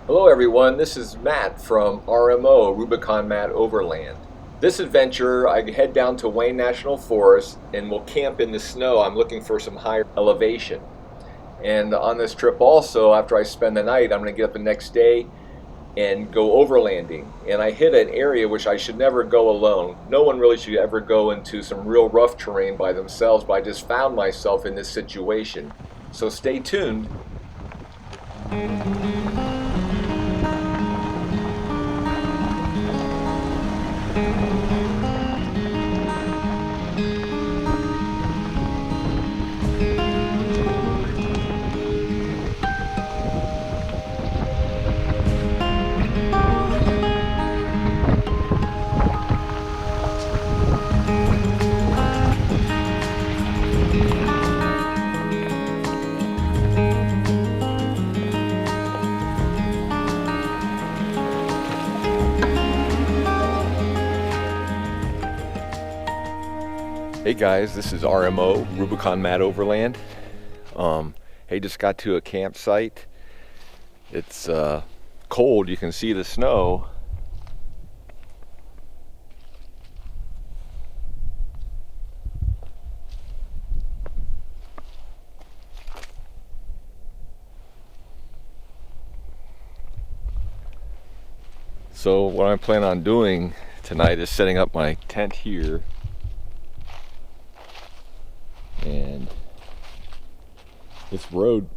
Hello everyone, this is Matt from RMO, Rubicon Matt Overland. This adventure, I head down to Wayne National Forest and will camp in the snow. I'm looking for some higher elevation. And on this trip also, after I spend the night, I'm going to get up the next day and go overlanding. And I hit an area which I should never go alone. No one really should ever go into some real rough terrain by themselves, but I just found myself in this situation. So stay tuned. Hey guys, this is RMO, Rubicon Matt Overland. Hey, just got to a campsite. It's cold, you can see the snow. So what I plan on doing tonight is setting up my tent here. And this road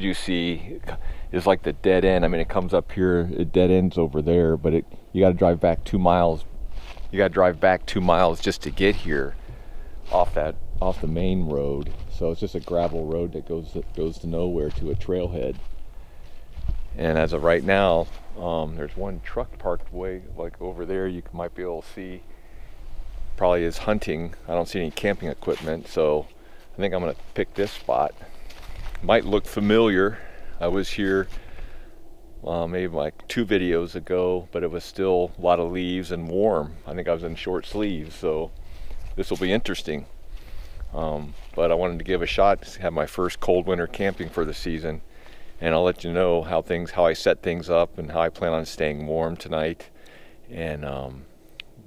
you see is like the dead end. I mean, it comes up here, it dead ends over there, but you got to drive back 2 miles. You got to drive back 2 miles just to get here off the main road. So it's just a gravel road that goes to nowhere, to a trailhead. And as of right now, there's one truck parked way like over there. You might be able to see. Probably is hunting. I don't see any camping equipment, so I think I'm gonna pick this spot. Might look familiar. I was here maybe like 2 videos ago, but it was still a lot of leaves and warm. I think I was in short sleeves, so this will be interesting. But I wanted to give a shot to have my first cold winter camping for the season, and I'll let you know how I set things up and how I plan on staying warm tonight, and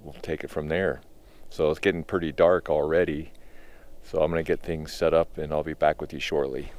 we'll take it from there. So it's getting pretty dark already, so I'm going to get things set up and I'll be back with you shortly.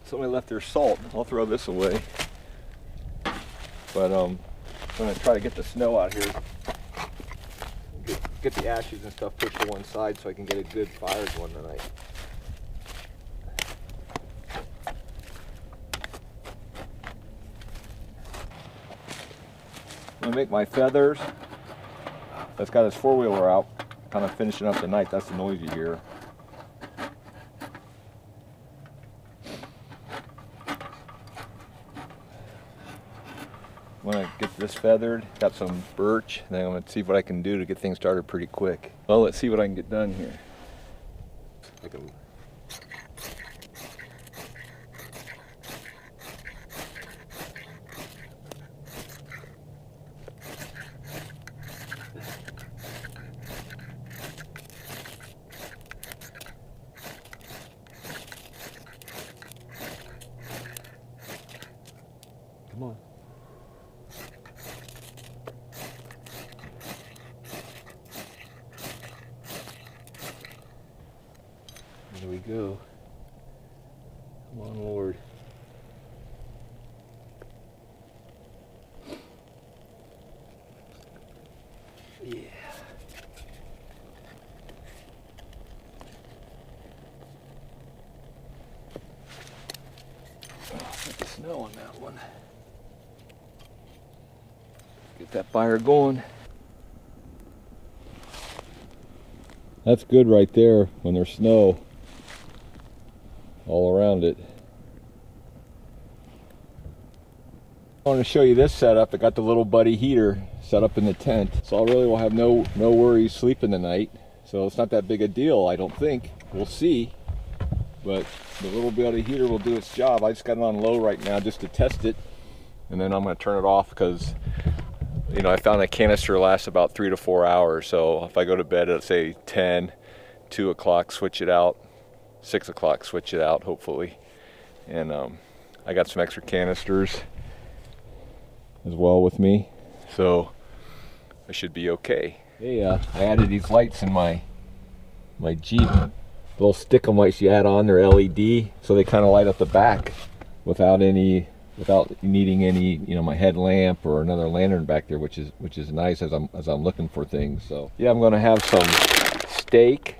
Somebody left their salt. I'll throw this away. But I'm going to try to get the snow out here. Get the ashes and stuff pushed to one side so I can get a good fire going tonight. I'm going to make my feathers. That's got his four-wheeler out, kind of finishing up the night. That's the noise you hear. I'm gonna get this feathered, got some birch, and then I'm gonna see what I can do to get things started pretty quick. Well, let's see what I can get done here. Come on. There we go. Come on, Lord. Yeah. Put the snow on that one. Get that fire going. That's good right there when there's snow all around it. I want to show you this setup. I got the little buddy heater set up in the tent, so I really will have no worries sleeping tonight. So it's not that big a deal, I don't think. We'll see. But the little buddy heater will do its job. I just got it on low right now just to test it, and then I'm going to turn it off because, you know, I found a canister lasts about 3 to 4 hours. So if I go to bed at say 10, 2 o'clock, switch it out, 6 o'clock, switch it out, hopefully. And I got some extra canisters as well with me, so I should be okay. Hey, I added these lights in my Jeep. Little stick-em lights you add on, they're LED, so they kind of light up the back without needing any, you know, my headlamp or another lantern back there, which is nice as I'm looking for things. So yeah, I'm gonna have some steak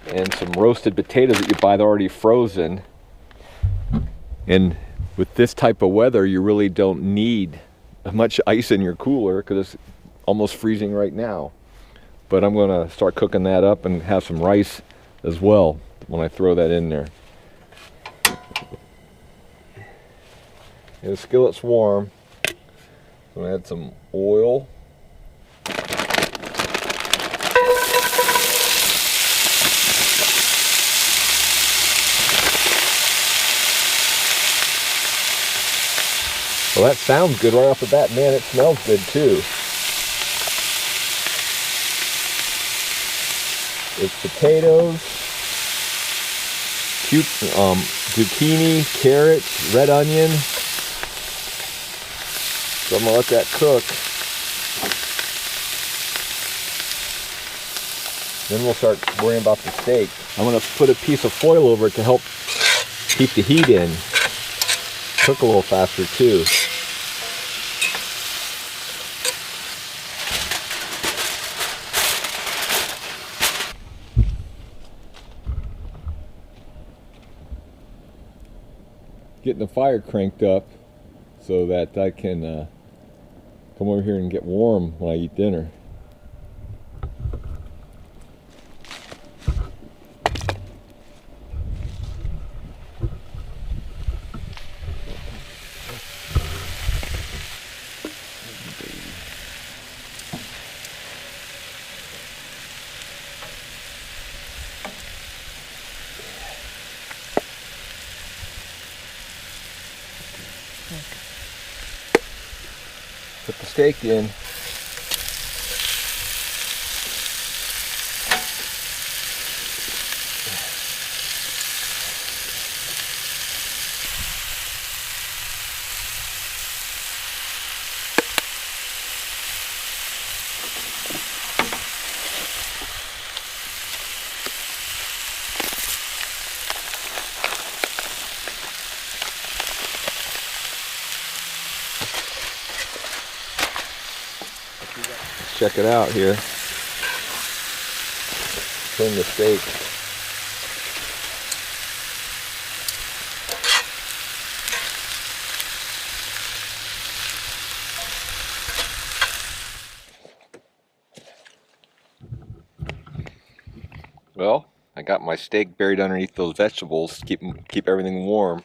and some roasted potatoes that you buy, they're already frozen. And with this type of weather, you really don't need much ice in your cooler because it's almost freezing right now. But I'm gonna start cooking that up and have some rice as well when I throw that in there. And the skillet's warm. I'm gonna add some oil. Well, that sounds good right off the bat. Man, it smells good too. It's potatoes, zucchini, carrots, red onion. So I'm gonna let that cook. Then we'll start worrying about the steak. I'm gonna put a piece of foil over it to help keep the heat in. Cook a little faster too. Getting the fire cranked up so that I can come over here and get warm when I eat dinner. Put the steak in. Check it out here. Clean the steak. Well, I got my steak buried underneath those vegetables to keep everything warm.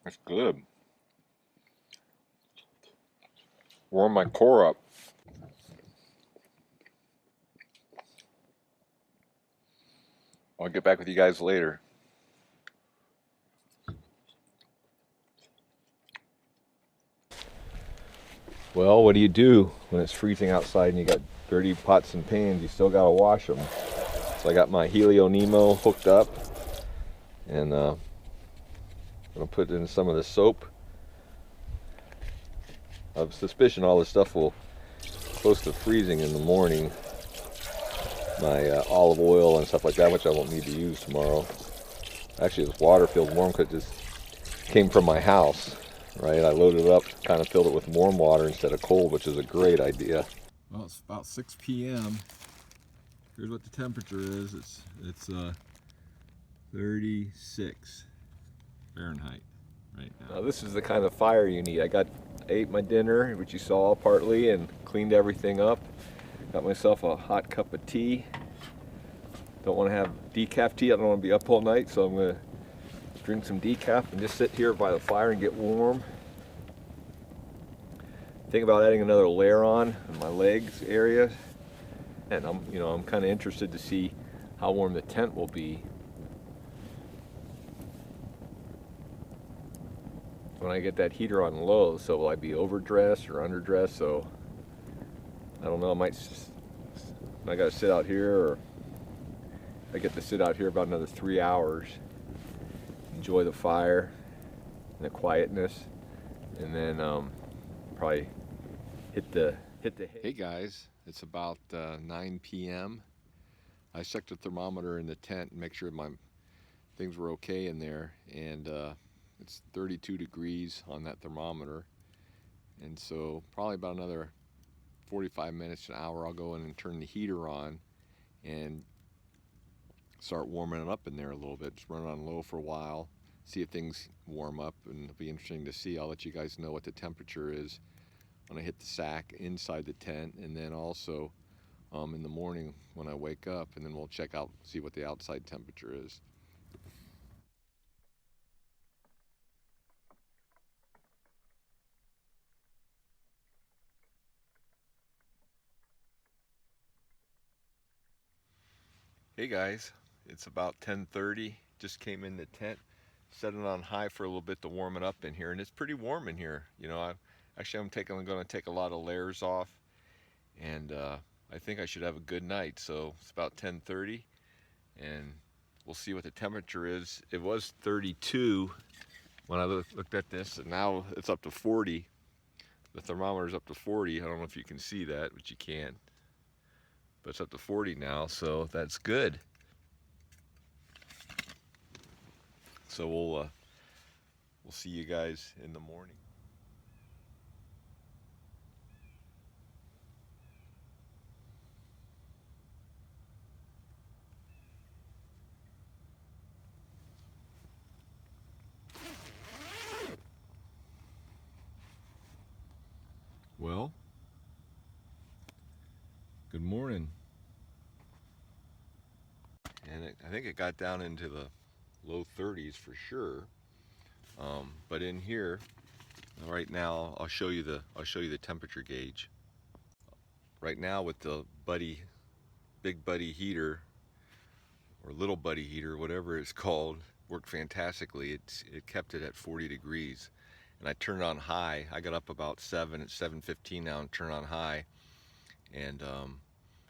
That's good. Warm my core up. I'll get back with you guys later. Well, what do you do when it's freezing outside and you got dirty pots and pans? You still gotta wash them. So I got my Helio Nemo hooked up, and I'm gonna put in some of the soap. I have suspicion all this stuff will close to freezing in the morning. My olive oil and stuff like that, which I won't need to use tomorrow. Actually, this water feels warm because it just came from my house. right? I loaded it up, kind of filled it with warm water instead of cold, which is a great idea. Well, it's about 6 p.m. Here's what the temperature is. It's 36 Fahrenheit right now. Now this is the kind of fire you need. I ate my dinner, which you saw partly, and cleaned everything up. Got myself a hot cup of tea. Don't want to have decaf tea. I don't want to be up all night, so I'm going to drink some decaf and just sit here by the fire and get warm. Think about adding another layer on in my legs area, and I'm kind of interested to see how warm the tent will be when I get that heater on low. So will I be overdressed or underdressed? So I don't know. I got to sit out here, or I get to sit out here about another 3 hours, enjoy the fire and the quietness, and then probably hit the hay. Hey guys, it's about 9 p.m. I checked the thermometer in the tent and make sure my things were okay in there, and it's 32 degrees on that thermometer. And so probably about another 45 minutes to an hour, I'll go in and turn the heater on and start warming it up in there a little bit. Just run it on low for a while, see if things warm up, and it'll be interesting to see. I'll let you guys know what the temperature is when I hit the sack inside the tent, and then also in the morning when I wake up, and then we'll check out, see what the outside temperature is. Hey guys, it's about 10:30. Just came in the tent, set it on high for a little bit to warm it up in here, and it's pretty warm in here. I'm going to take a lot of layers off, and I think I should have a good night. So it's about 10:30, and we'll see what the temperature is. It was 32 when I looked at this, and now it's up to 40. The thermometer's up to 40. I don't know if you can see that, but you can. But it's up to 40 now, so that's good. So we'll see you guys in the morning. Well, good morning. And I think it got down into the low 30s for sure. But in here, right now, I'll show you the temperature gauge. Right now, with the Big Buddy heater, or Little Buddy heater, whatever it's called, worked fantastically. It kept it at 40 degrees, and I turned it on high. I got up about 7 at 7:15 now, and turned on high, and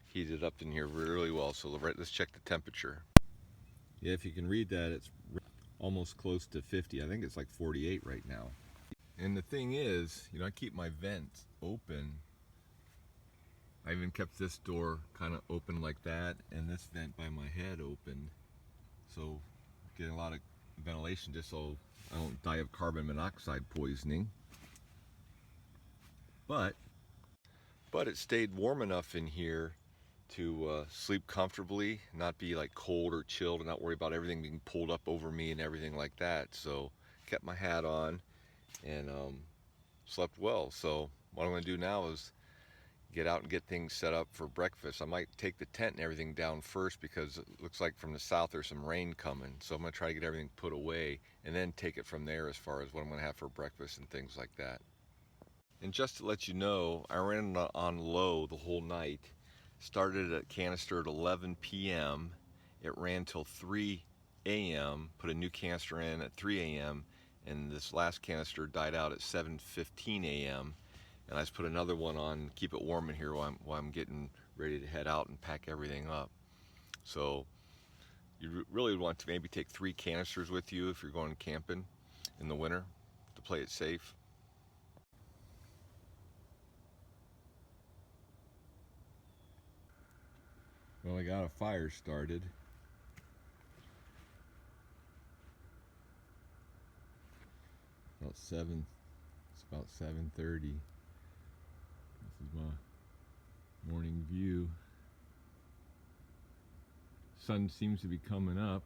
heated up in here really well. So let's check the temperature. Yeah, if you can read that, it's almost close to 50. I think it's like 48 right now. And the thing is, I keep my vents open. I even kept this door kind of open like that, and this vent by my head open, so getting a lot of ventilation just so I don't die of carbon monoxide poisoning. But it stayed warm enough in here to sleep comfortably, not be like cold or chilled, and not worry about everything being pulled up over me and everything like that. So kept my hat on and slept well. So what I'm going to do now is get out and get things set up for breakfast. I might take the tent and everything down first, because it looks like from the south there's some rain coming. So I'm going to try to get everything put away and then take it from there as far as what I'm going to have for breakfast and things like that. And just to let you know, I ran on low the whole night. Started at canister at 11 p.m. It ran till 3 a.m. Put a new canister in at 3 a.m. and this last canister died out at 7:15 a.m. and I just put another one on, keep it warm in here while I'm getting ready to head out and pack everything up. So you really would want to maybe take 3 canisters with you if you're going camping in the winter to play it safe. Well, I got a fire started. About It's about 7:30. This is my morning view. Sun seems to be coming up.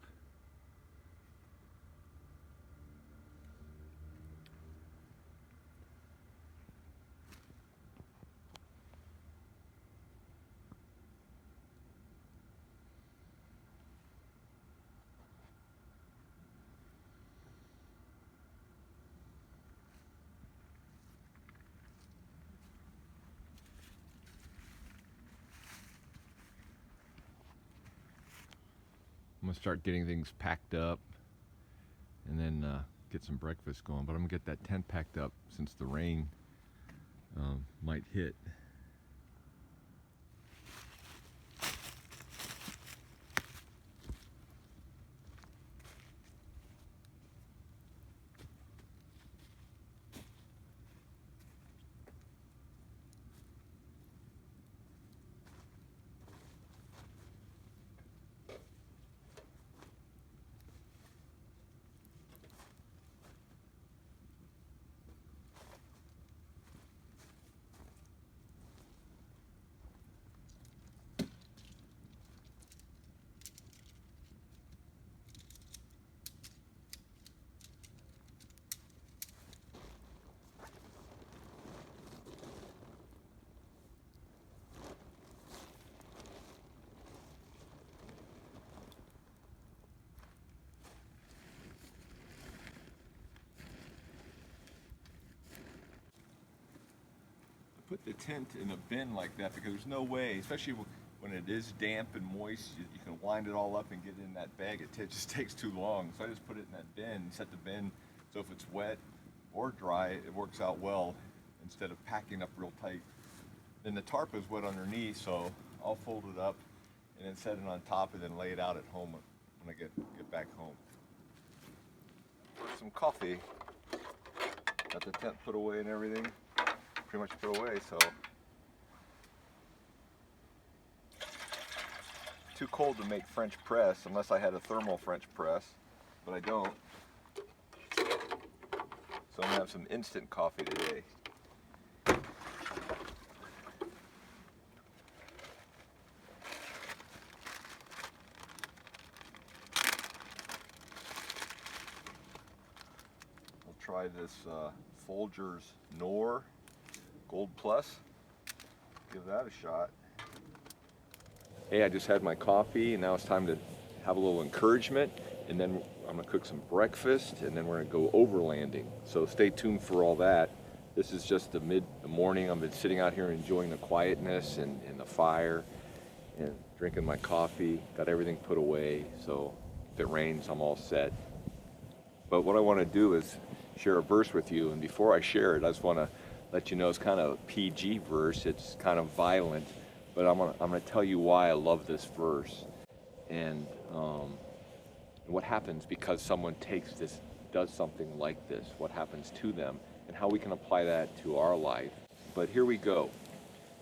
I'm gonna start getting things packed up and then get some breakfast going, but I'm gonna get that tent packed up since the rain might hit. Put the tent in a bin like that because there's no way, especially when it is damp and moist, you can wind it all up and get it in that bag. It just takes too long. So I just put it in that bin, set the bin, so if it's wet or dry, it works out well instead of packing up real tight. Then the tarp is wet underneath, so I'll fold it up and then set it on top and then lay it out at home when I get back home. For some coffee, got the tent put away and everything. Pretty much put away, so too cold to make French press unless I had a thermal French press, but I don't. So I'm gonna have some instant coffee today. I'll try this Folgers Knorr Gold Plus. Give that a shot. Hey, I just had my coffee and now it's time to have a little encouragement, and then I'm gonna cook some breakfast and then we're gonna go overlanding. So stay tuned for all that. This is just the morning. I've been sitting out here enjoying the quietness and the fire and drinking my coffee. Got everything put away, so if it rains, I'm all set. But what I wanna do is share a verse with you, and before I share it, I just wanna let you know it's kind of a PG verse. It's kind of violent, but I'm gonna tell you why I love this verse and what happens because someone does something like this. What happens to them and how we can apply that to our life. But here we go.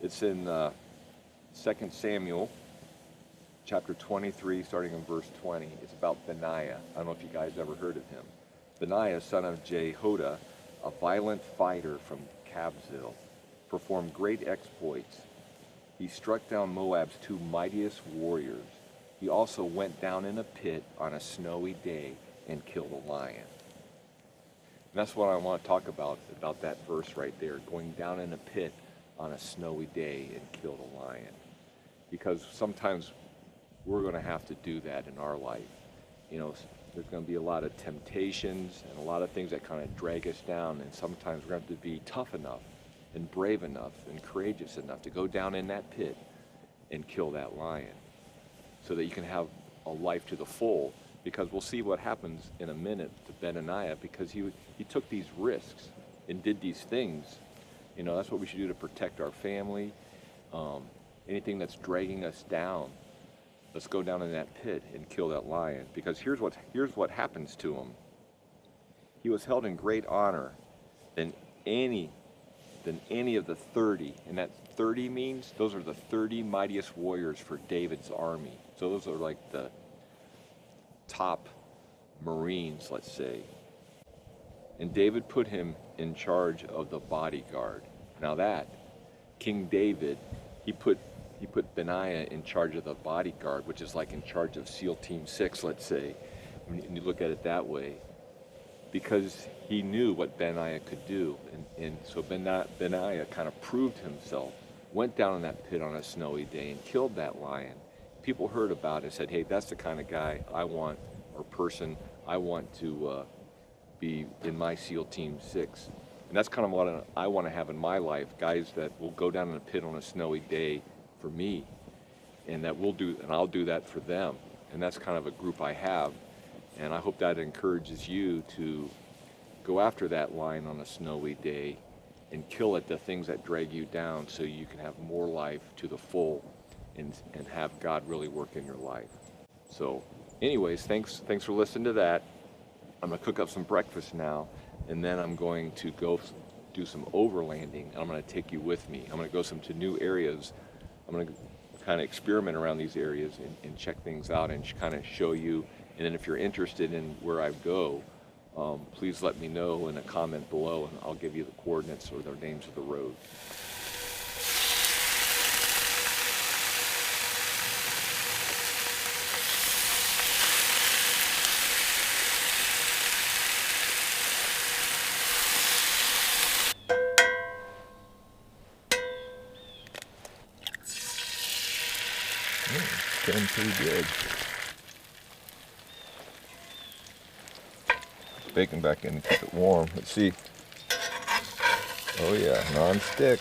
It's in 2 Samuel chapter 23, starting in verse 20. It's about Benaiah. I don't know if you guys ever heard of him. Benaiah, son of Jehoiada, a violent fighter from Kabzeel, performed great exploits. He struck down Moab's 2 mightiest warriors. He also went down in a pit on a snowy day and killed a lion. And that's what I want to talk about that verse right there, going down in a pit on a snowy day and killed a lion. Because sometimes we're going to have to do that in our life. You know, there's going to be a lot of temptations and a lot of things that kind of drag us down, and sometimes we're going to have to be tough enough and brave enough and courageous enough to go down in that pit and kill that lion so that you can have a life to the full. Because we'll see what happens in a minute to Benaiah, because he took these risks and did these things. You know, that's what we should do to protect our family. Anything that's dragging us down, let's go down in that pit and kill that lion. Because here's what happens to him. He was held in great honor than any of the 30. And that 30 means those are the 30 mightiest warriors for David's army. So those are like the top Marines, let's say. and David put him in charge of the bodyguard. Now that King David, he put Benaiah in charge of the bodyguard, which is like in charge of SEAL Team 6, let's say, when you look at it that way, because he knew what Benaiah could do. And so Benaiah kind of proved himself, went down in that pit on a snowy day and killed that lion. People heard about it and said, hey, that's the kind of guy I want, or person I want to be in my SEAL Team 6. And that's kind of what I want to have in my life, guys that will go down in a pit on a snowy day for me, and I'll do that for them. And that's kind of a group I have, and I hope that encourages you to go after that lion on a snowy day and kill it, the things that drag you down, so you can have more life to the full and have God really work in your life. So anyways, thanks for listening to that. I'm gonna cook up some breakfast now, and then I'm going to go do some overlanding, and I'm gonna take you with me. I'm gonna go to new areas. I'm gonna kind of experiment around these areas and check things out and kind of show you. And then if you're interested in where I go, please let me know in a comment below, and I'll give you the coordinates or the names of the road. It's getting pretty good. Bacon back in to keep it warm. Let's see. Oh yeah, non-stick.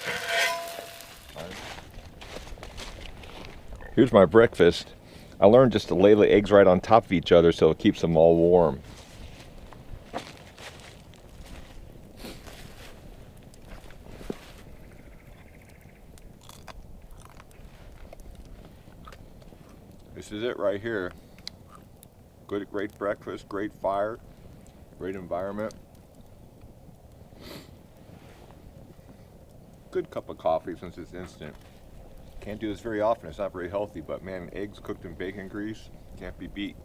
Here's my breakfast. I learned just to lay the eggs right on top of each other so it keeps them all warm. This is it right here. Great breakfast, great fire, great environment. Good cup of coffee since it's instant. Can't do this very often, it's not very healthy, but man, eggs cooked in bacon grease can't be beat.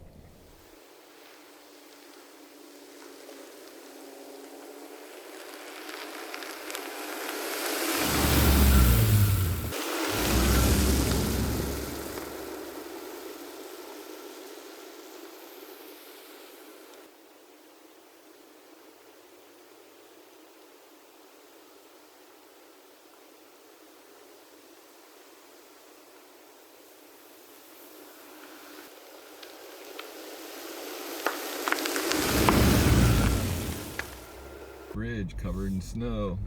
Bridge covered in snow.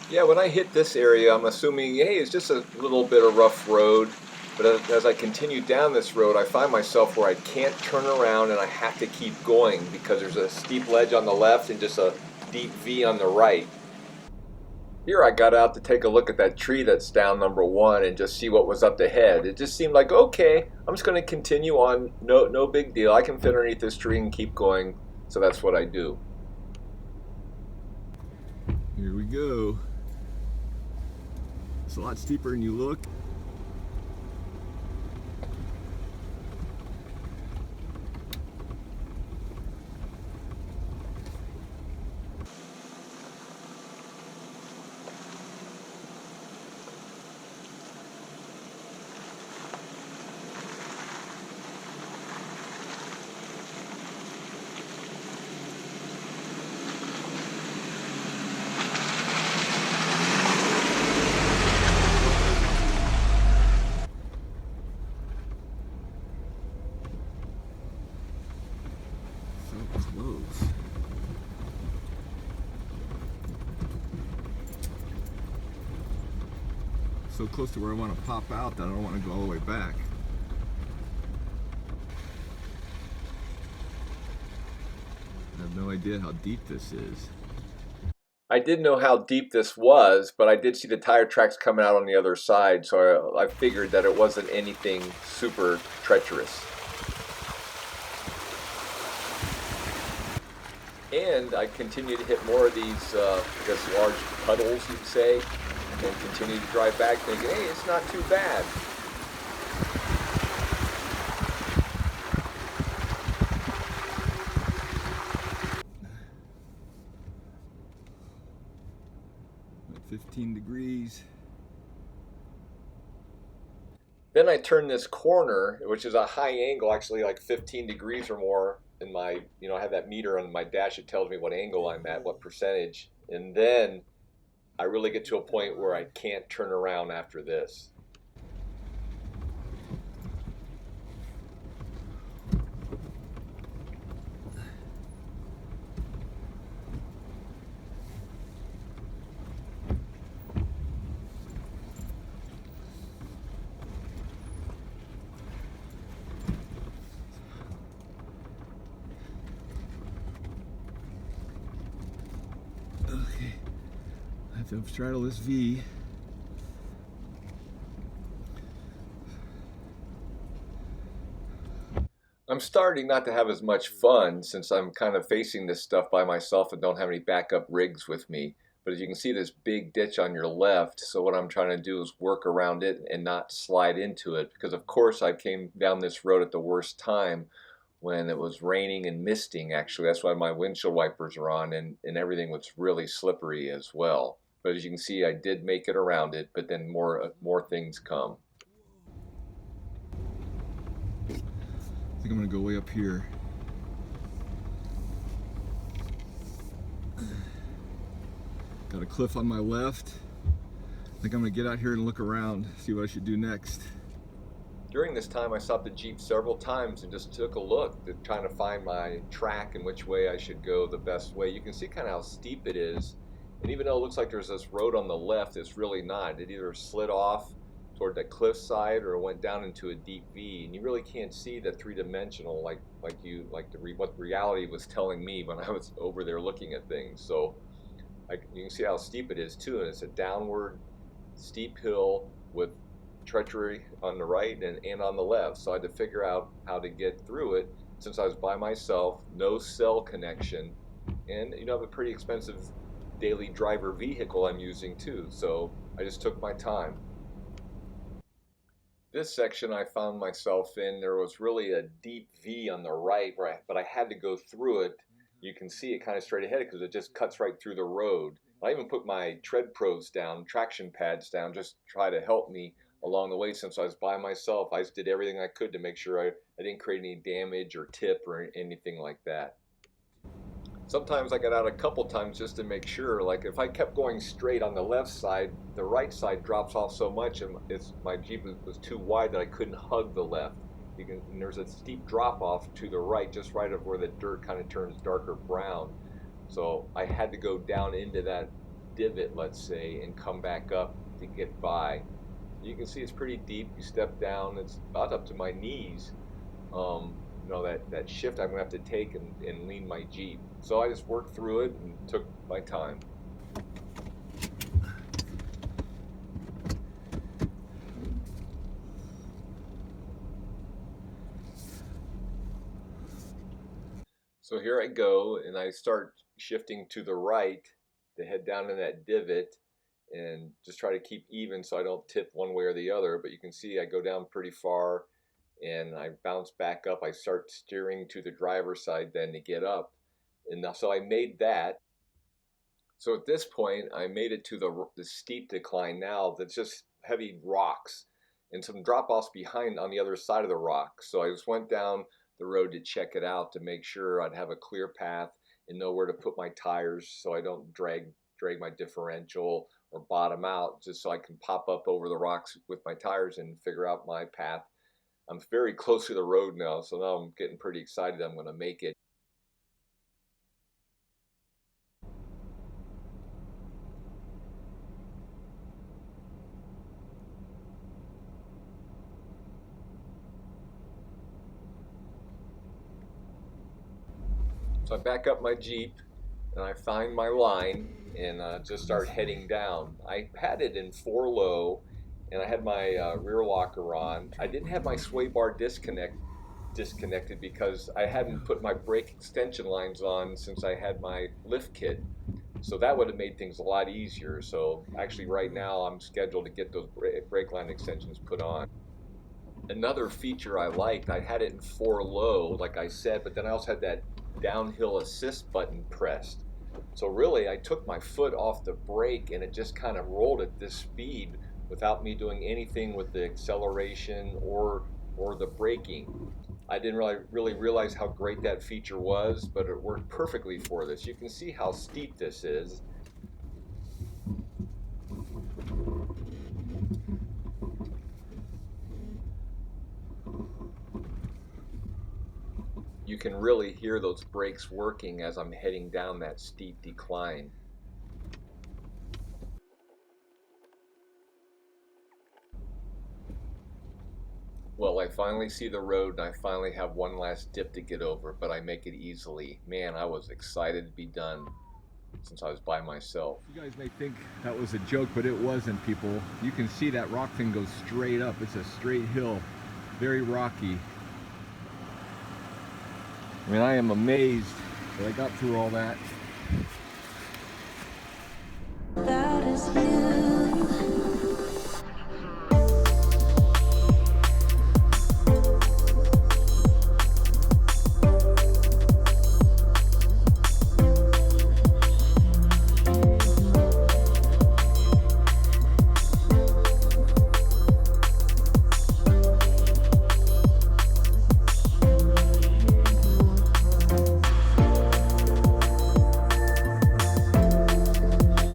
Yeah, when I hit this area, I'm assuming, hey, it's just a little bit of rough road. But as I continue down this road, I find myself where I can't turn around and I have to keep going because there's a steep ledge on the left and just a deep V on the right. Here I got out to take a look at that tree that's down number 1 and just see what was up ahead. It just seemed like, okay, I'm just going to continue on, no big deal. I can fit underneath this tree and keep going, so that's what I do. Here we go. It's a lot steeper than you look. Close. So close to where I want to pop out that I don't want to go all the way back. no idea how deep this is. I did know how deep this was, but I did see the tire tracks coming out on the other side, so I figured that it wasn't anything super treacherous. And I continue to hit more of these, I guess, large puddles, you'd say, and continue to drive back thinking, hey, it's not too bad. At 15 degrees. Then I turn this corner, which is a high angle, actually like 15 degrees or more. In my, I have that meter on my dash. It tells me what angle I'm at, what percentage. And then I really get to a point where I can't turn around after this. Okay, I have to straddle this V. I'm starting not to have as much fun since I'm kind of facing this stuff by myself and don't have any backup rigs with me. But as you can see, this big ditch on your left, so what I'm trying to do is work around it and not slide into it, because of course I came down this road at the worst time when it was raining and misting. Actually, that's why my windshield wipers are on, and everything was really slippery as well. But as you can see, I did make it around it, but then more things come. I think I'm gonna go way up here. Got a cliff on my left. I think I'm gonna get out here and look around, see what I should do next. During this time, I stopped the Jeep several times and just took a look, trying to find my track and which way I should go the best way. You can see kind of how steep it is. And even though it looks like there's this road on the left, it's really not. It either slid off toward the cliff side or it went down into a deep V. And you really can't see the three-dimensional like what reality was telling me when I was over there looking at things. So you can see how steep it is too, and it's a downward steep hill with treachery on the right and on the left. So I had to figure out how to get through it since I was by myself, no cell connection, and I have a pretty expensive daily driver vehicle I'm using too. So I just took my time. This section I found myself in, there was really a deep V on the right, but I had to go through it. You can see it kind of straight ahead because it just cuts right through the road. I even put my tread pros down, traction pads down, just to try to help me along the way since I was by myself. I just did everything I could to make sure I didn't create any damage or tip or anything like that. Sometimes I got out a couple times just to make sure. Like if I kept going straight on the left side, the right side drops off so much, and my Jeep was too wide that I couldn't hug the left. And there's a steep drop off to the right, just right of where the dirt kind of turns darker brown. So I had to go down into that divot, let's say, and come back up to get by. You can see it's pretty deep. You step down, it's about up to my knees. That shift I'm gonna have to take and lean my Jeep. So I just worked through it and took my time. So here I go, and I start shifting to the right to head down in that divot and just try to keep even so I don't tip one way or the other. But you can see I go down pretty far and I bounce back up. I start steering to the driver's side then to get up. And so I made that. So at this point, I made it to the steep decline now that's just heavy rocks and some drop offs behind on the other side of the rock. So I just went down the road to check it out to make sure I'd have a clear path and know where to put my tires so I don't drag my differential or bottom out, just so I can pop up over the rocks with my tires and figure out my path. I'm very close to the road now, so now I'm getting pretty excited I'm going to make it. So I back up my Jeep and I find my line and just start heading down. I had it in 4 low and I had my rear locker on. I didn't have my sway bar disconnected because I hadn't put my brake extension lines on since I had my lift kit. So that would have made things a lot easier. So actually right now I'm scheduled to get those brake line extensions put on. Another feature I liked, I had it in 4 low, like I said, but then I also had that downhill assist button pressed. So really, I took my foot off the brake and it just kind of rolled at this speed without me doing anything with the acceleration or the braking. I didn't really realize how great that feature was, but it worked perfectly for this. You can see how steep this is. You can really hear those brakes working as I'm heading down that steep decline. Well, I finally see the road and I finally have one last dip to get over, but I make it easily. Man, I was excited to be done since I was by myself. You guys may think that was a joke, but it wasn't, people. You can see that rock thing goes straight up. It's a straight hill, very rocky. I mean, I am amazed that I got through all that. That is you.